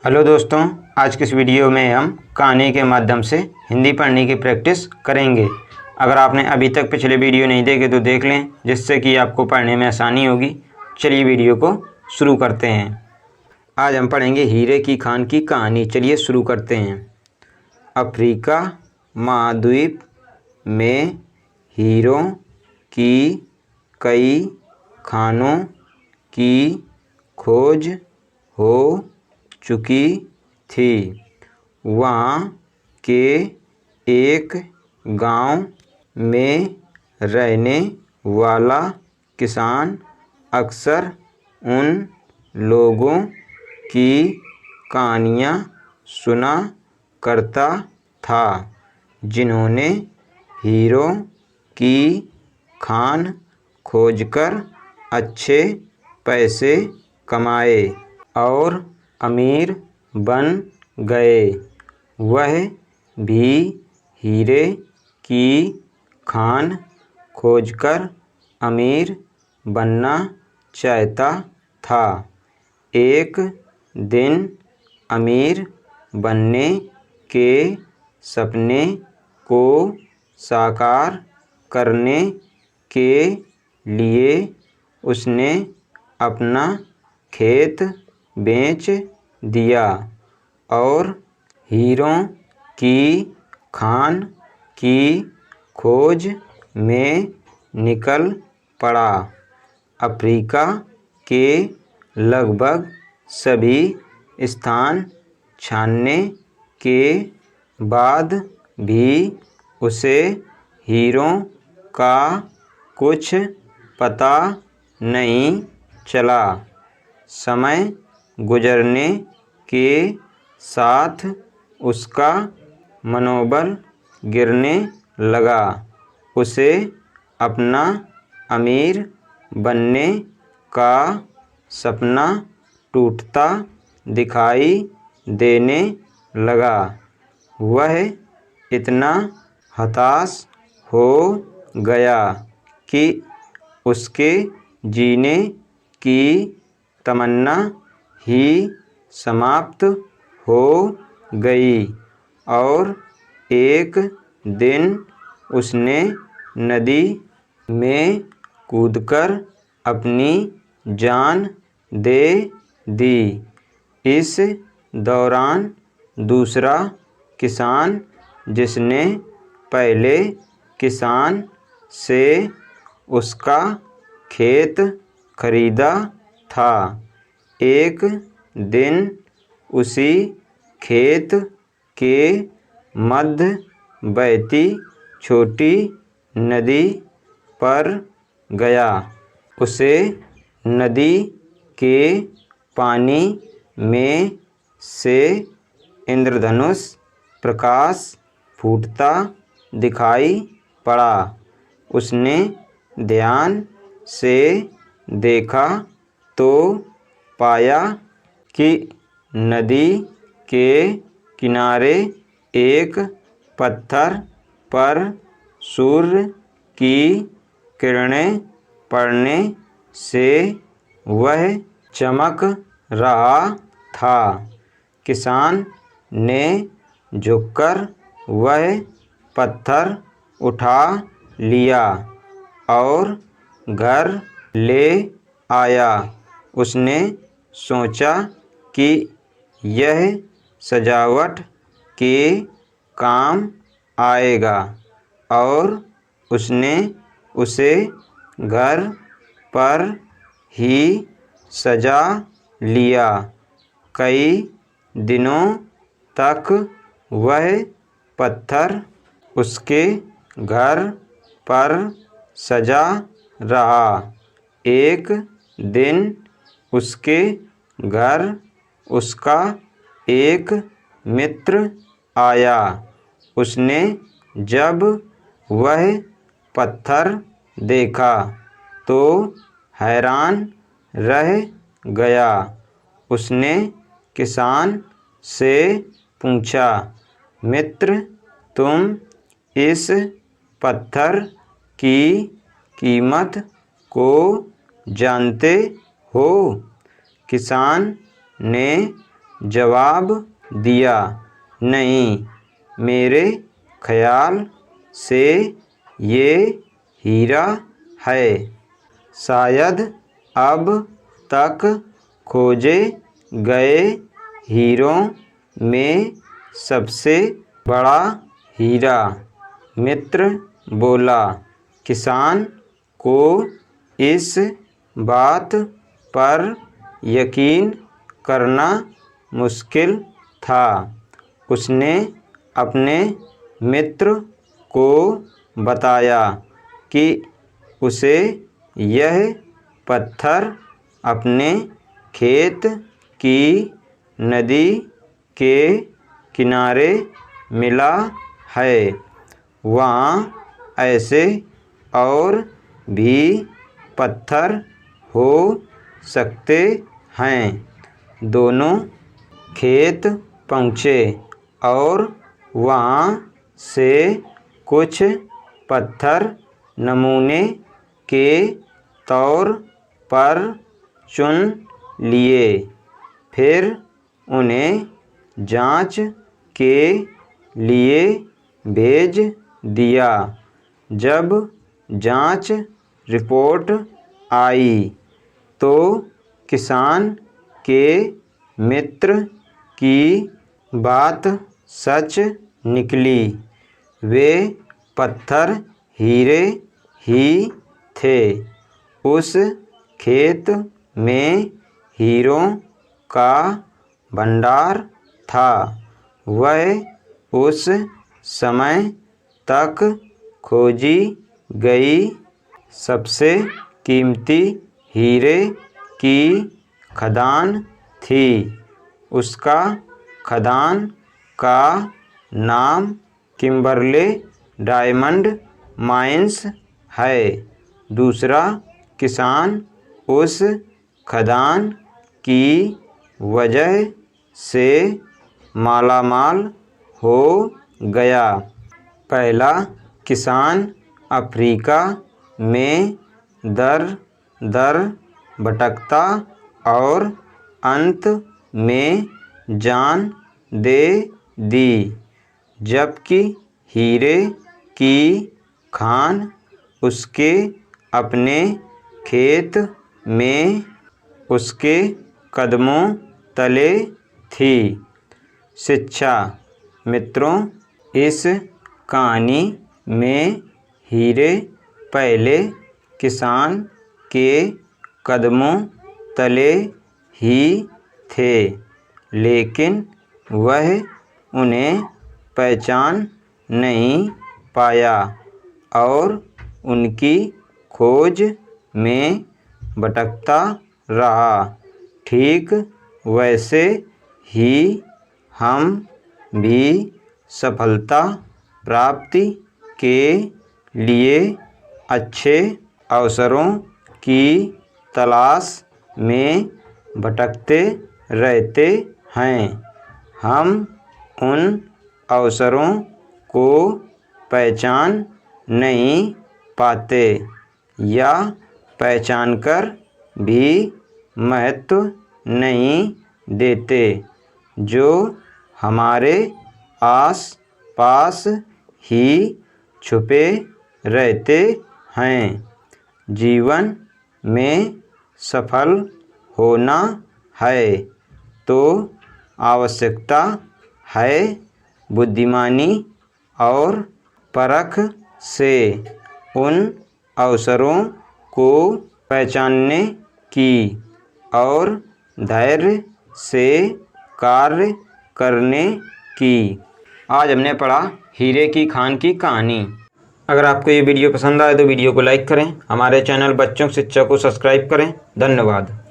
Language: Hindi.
हेलो दोस्तों, आज की इस वीडियो में हम कहानी के माध्यम से हिंदी पढ़ने की प्रैक्टिस करेंगे। अगर आपने अभी तक पिछले वीडियो नहीं देखे तो देख लें, जिससे कि आपको पढ़ने में आसानी होगी। चलिए वीडियो को शुरू करते हैं। आज हम पढ़ेंगे हीरे की खान की कहानी। चलिए शुरू करते हैं। अफ्रीका महाद्वीप में हीरों की कई खानों की खोज हो चुकी थी। वहाँ के एक गांव में रहने वाला किसान अक्सर उन लोगों की कहानियाँ सुना करता था जिन्होंने हीरों की खान खोजकर अच्छे पैसे कमाए और अमीर बन गए। वह भी हीरे की खान खोजकर अमीर बनना चाहता था। एक दिन अमीर बनने के सपने को साकार करने के लिए उसने अपना खेत बेच दिया और हीरों की खान की खोज में निकल पड़ा। अफ्रीका के लगभग सभी स्थान छानने के बाद भी उसे हीरों का कुछ पता नहीं चला। समय गुजरने के साथ उसका मनोबल गिरने लगा। उसे अपना अमीर बनने का सपना टूटता दिखाई देने लगा। वह इतना हताश हो गया कि उसके जीने की तमन्ना ही समाप्त हो गई और एक दिन उसने नदी में कूदकर अपनी जान दे दी। इस दौरान दूसरा किसान, जिसने पहले किसान से उसका खेत खरीदा था, एक दिन उसी खेत के मध्य बहती छोटी नदी पर गया। उसे नदी के पानी में से इंद्रधनुष प्रकाश फूटता दिखाई पड़ा। उसने ध्यान से देखा तो पाया कि नदी के किनारे एक पत्थर पर सूर्य की किरणें पड़ने से वह चमक रहा था। किसान ने झुककर वह पत्थर उठा लिया और घर ले आया। उसने सोचा कि यह सजावट के काम आएगा और उसने उसे घर पर ही सजा लिया। कई दिनों तक वह पत्थर उसके घर पर सजा रहा। एक दिन उसके घर उसका एक मित्र आया। उसने जब वह पत्थर देखा तो हैरान रह गया। उसने किसान से पूछा, मित्र, तुम इस पत्थर की कीमत को जानते हो? किसान ने जवाब दिया, नहीं, मेरे ख्याल से ये हीरा है। शायद अब तक खोजे गए हीरों में सबसे बड़ा हीरा। मित्र बोला, किसान को इस बात पर यकीन करना मुश्किल था। उसने अपने मित्र को बताया कि उसे यह पत्थर अपने खेत की नदी के किनारे मिला है। वहाँ ऐसे और भी पत्थर हो सकते हैं। दोनों खेत पहुँचे और वहाँ से कुछ पत्थर नमूने के तौर पर चुन लिए। फिर उन्हें जांच के लिए भेज दिया। जब जांच रिपोर्ट आई तो किसान के मित्र की बात सच निकली। वे पत्थर हीरे ही थे। उस खेत में हीरों का भंडार था। वह उस समय तक खोजी गई सबसे कीमती हीरे की खदान थी। उसका खदान का नाम किम्बरले डायमंड माइंस है। दूसरा किसान उस खदान की वजह से मालामाल हो गया। पहला किसान अफ्रीका में दर दर भटकता और अंत में जान दे दी, जबकि हीरे की खान उसके अपने खेत में उसके कदमों तले थी। शिक्षा। मित्रों, इस कहानी में हीरे पहले किसान के कदमों तले ही थे, लेकिन वह उन्हें पहचान नहीं पाया और उनकी खोज में भटकता रहा। ठीक वैसे ही हम भी सफलता प्राप्ति के लिए अच्छे अवसरों की तलाश में भटकते रहते हैं। हम उन अवसरों को पहचान नहीं पाते या पहचानकर भी महत्व नहीं देते, जो हमारे आस पास ही छुपे रहते हैं। जीवन में सफल होना है तो आवश्यकता है बुद्धिमानी और परख से उन अवसरों को पहचानने की और धैर्य से कार्य करने की। आज हमने पढ़ा हीरे की खान की कहानी। अगर आपको ये वीडियो पसंद आए तो वीडियो को लाइक करें। हमारे चैनल बच्चों की शिक्षा को सब्सक्राइब करें। धन्यवाद।